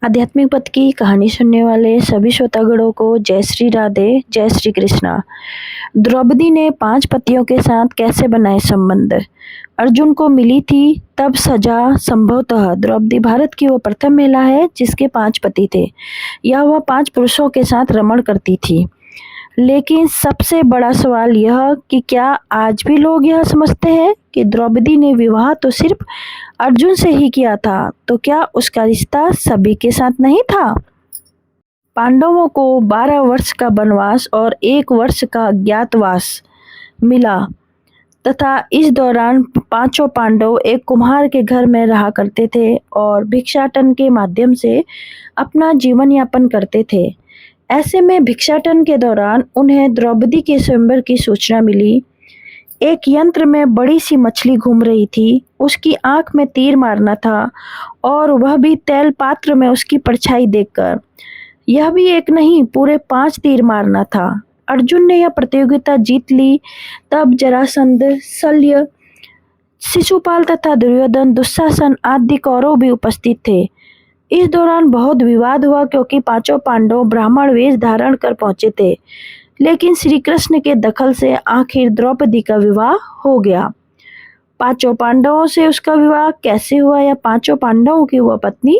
आध्यात्मिक पथ की कहानी सुनने वाले सभी श्रोतागणों को जय श्री राधे, जय श्री कृष्णा। द्रौपदी ने 5 पतियों के साथ कैसे बनाए संबंध? अर्जुन को मिली थी तब सजा। संभवतः द्रौपदी भारत की वो प्रथम महिला है जिसके 5 पति थे या वह 5 पुरुषों के साथ रमण करती थी। लेकिन सबसे बड़ा सवाल यह कि क्या आज भी लोग यह समझते हैं कि द्रौपदी ने विवाह तो सिर्फ अर्जुन से ही किया था, तो क्या उसका रिश्ता सभी के साथ नहीं था? पांडवों को 12 वर्ष का वनवास और 1 वर्ष का ज्ञातवास मिला तथा इस दौरान पांचों पांडव एक कुम्हार के घर में रहा करते थे और भिक्षाटन के माध्यम से अपना जीवन यापन करते थे। ऐसे में भिक्षाटन के दौरान उन्हें द्रौपदी के स्वयंवर की सूचना मिली। एक यंत्र में बड़ी सी मछली घूम रही थी, उसकी आंख में तीर मारना था और वह भी तेल पात्र में उसकी परछाई देखकर। यह भी एक नहीं, पूरे 5 तीर मारना था। अर्जुन ने यह प्रतियोगिता जीत ली। तब जरासंध, शल्य, शिशुपाल तथा दुर्योधन, दुशासन आदि कौरव भी उपस्थित थे। इस दौरान बहुत विवाद हुआ क्योंकि पांचों पांडव ब्राह्मण वेश धारण कर पहुंचे थे, लेकिन श्री कृष्ण के दखल से आखिर द्रौपदी का विवाह हो गया। पांचों पांडवों से उसका विवाह कैसे हुआ या पांचों पांडवों की वह पत्नी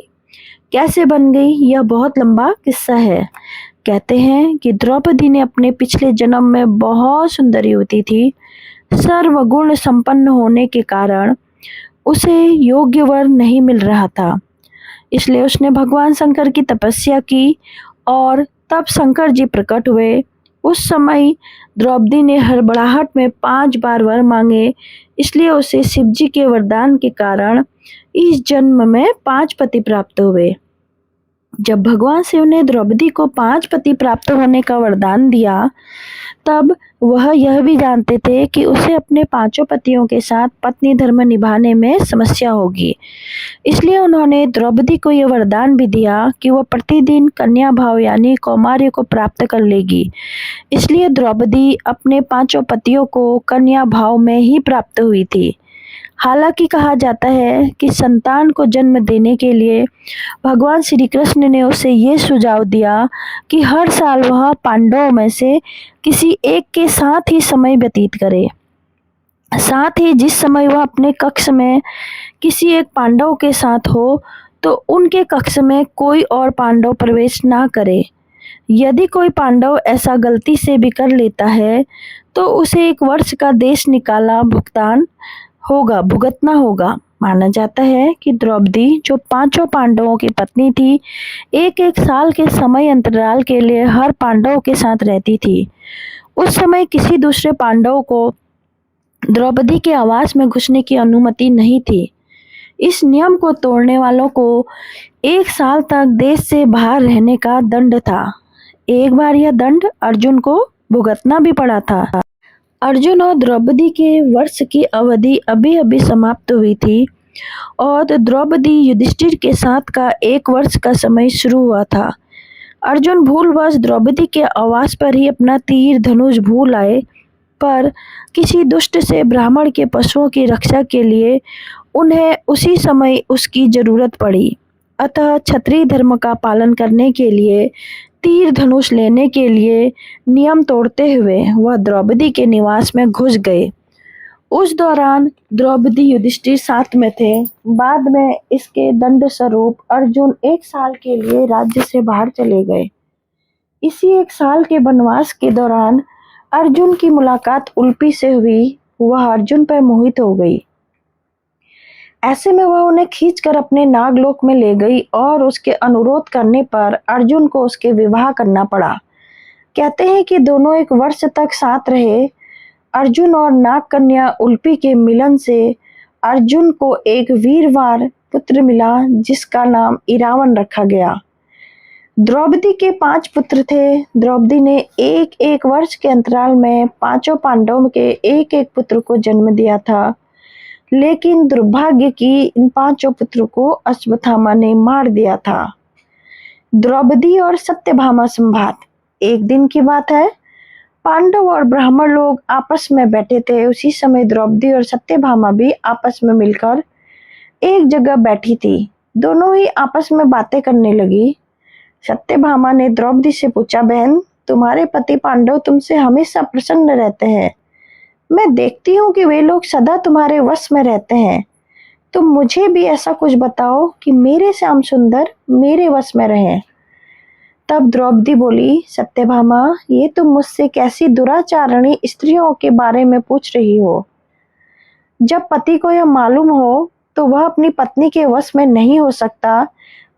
कैसे बन गई, यह बहुत लंबा किस्सा है। कहते हैं कि द्रौपदी ने अपने पिछले जन्म में बहुत सुंदर युवती थी। सर्वगुण संपन्न होने के कारण उसे योग्य वर नहीं मिल रहा था, इसलिए उसने भगवान शंकर की तपस्या की और तब शंकर जी प्रकट हुए। उस समय द्रौपदी ने हड़बड़ाहट में 5 बार वर मांगे, इसलिए उसे शिव जी के वरदान के कारण इस जन्म में 5 पति प्राप्त हुए। जब भगवान शिव ने द्रौपदी को 5 पति प्राप्त होने का वरदान दिया, तब वह यह भी जानते थे कि उसे अपने 5 पतियों के साथ पत्नी धर्म निभाने में समस्या होगी। इसलिए उन्होंने द्रौपदी को यह वरदान भी दिया कि वह प्रतिदिन कन्या भाव यानी कौमार्य को प्राप्त कर लेगी। इसलिए द्रौपदी अपने 5 पतियों को कन्या भाव में ही प्राप्त हुई थी। हालांकि कहा जाता है कि संतान को जन्म देने के लिए भगवान श्री कृष्ण ने उसे ये सुझाव दिया कि हर साल वह पांडवों में से किसी एक के साथ ही समय व्यतीत करे। साथ ही जिस समय वह अपने कक्ष में किसी एक पांडव के साथ हो, तो उनके कक्ष में कोई और पांडव प्रवेश ना करे। यदि कोई पांडव ऐसा गलती से भी कर लेता है, तो उसे 1 वर्ष का देश निकाला भुगतना होगा। माना जाता है कि द्रौपदी, जो 5 पांडवों की पत्नी थी, 1-1 साल के समय अंतराल के लिए हर पांडव के साथ रहती थी। उस समय किसी दूसरे पांडव को द्रौपदी के आवास में घुसने की अनुमति नहीं थी। इस नियम को तोड़ने वालों को 1 साल तक देश से बाहर रहने का दंड था। एक बार यह दंड अर्जुन को भुगतना भी पड़ा था। अर्जुन और द्रौपदी के वर्ष की अवधि अभी अभी समाप्त हुई थी और द्रौपदी युधिष्ठिर के साथ का 1 वर्ष का समय शुरू हुआ था। अर्जुन भूलवश द्रौपदी के आवास पर ही अपना तीर धनुष भूल आए, पर किसी दुष्ट से ब्राह्मण के पशुओं की रक्षा के लिए उन्हें उसी समय उसकी जरूरत पड़ी। अतः क्षत्रिय धर्म का पालन करने के लिए, तीर धनुष लेने के लिए नियम तोड़ते हुए वह द्रौपदी के निवास में घुस गए। उस दौरान द्रौपदी युधिष्ठिर साथ में थे। बाद में इसके दंड स्वरूप अर्जुन 1 साल के लिए राज्य से बाहर चले गए। इसी 1 साल के वनवास के दौरान अर्जुन की मुलाकात उल्पी से हुई। वह अर्जुन पर मोहित हो गई। ऐसे में वह उन्हें खींचकर अपने नागलोक में ले गई और उसके अनुरोध करने पर अर्जुन को उसके विवाह करना पड़ा। कहते हैं कि दोनों 1 वर्ष तक साथ रहे। अर्जुन और नाग कन्या उल्पी के मिलन से अर्जुन को एक वीरवार पुत्र मिला, जिसका नाम इरावन रखा गया। द्रौपदी के 5 पुत्र थे। द्रौपदी ने 1-1 वर्ष के अंतराल में 5 पांडवों के 1-1 पुत्र को जन्म दिया था, लेकिन दुर्भाग्य की इन 5 पुत्रों को अश्वत्थामा ने मार दिया था। द्रौपदी और सत्यभामा संवाद। एक दिन की बात है, पांडव और ब्राह्मण लोग आपस में बैठे थे। उसी समय द्रौपदी और सत्यभामा भी आपस में मिलकर एक जगह बैठी थी। दोनों ही आपस में बातें करने लगी। सत्यभामा ने द्रौपदी से पूछा, बहन, तुम्हारे पति पांडव तुमसे हमेशा प्रसन्न रहते हैं। मैं देखती हूँ कि वे लोग सदा तुम्हारे वश में रहते हैं। तुम मुझे भी ऐसा कुछ बताओ कि मेरे श्याम सुंदर मेरे वश में रहें। तब द्रौपदी बोली, सत्यभामा, ये तुम मुझसे कैसी दुराचारणी स्त्रियों के बारे में पूछ रही हो? जब पति को यह मालूम हो तो वह अपनी पत्नी के वश में नहीं हो सकता।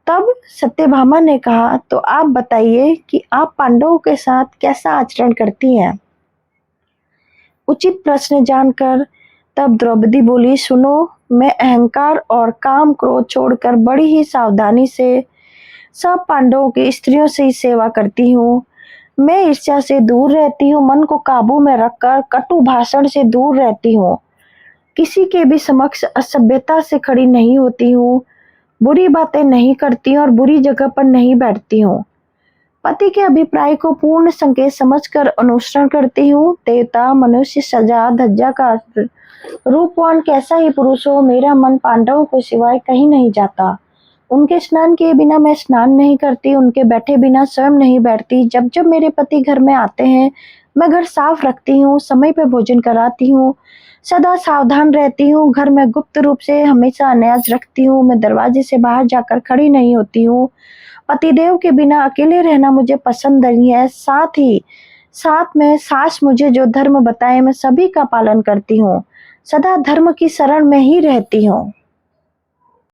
तब सत्यभामा ने कहा, तो आप बताइए कि आप पांडवों के साथ कैसा आचरण करती हैं? उचित प्रश्न जानकर तब द्रौपदी बोली, सुनो, मैं अहंकार और काम क्रोध छोड़कर बड़ी ही सावधानी से सब पांडवों की स्त्रियों से ही सेवा करती हूँ। मैं ईर्ष्या से दूर रहती हूँ, मन को काबू में रखकर कटु भाषण से दूर रहती हूँ, किसी के भी समक्ष असभ्यता से खड़ी नहीं होती हूँ, बुरी बातें नहीं करती हूँ और बुरी जगह पर नहीं बैठती हूँ। पति के अभिप्राय को पूर्ण संकेत समझकर अनुसरण करती हूँ। देवता, मनुष्य, सजा, धज्जा का रूपवान कैसा ही पुरुष हो, मेरा मन पांडवों के सिवाय कहीं नहीं जाता। उनके स्नान किए बिना मैं स्नान नहीं करती, उनके बैठे बिना स्वयं नहीं बैठती। जब जब मेरे पति घर में आते हैं, मैं घर साफ रखती हूँ, समय पर भोजन कराती हूँ, सदा सावधान रहती हूँ। घर में गुप्त रूप से हमेशा अनाज रखती हूँ। मैं दरवाजे से बाहर जाकर खड़ी नहीं होती हूँ। पतिदेव के बिना अकेले रहना मुझे पसंद नहीं है। साथ में सास मुझे जो धर्म बताए मैं सभी का पालन करती हूँ। सदा धर्म की शरण में ही रहती हूँ।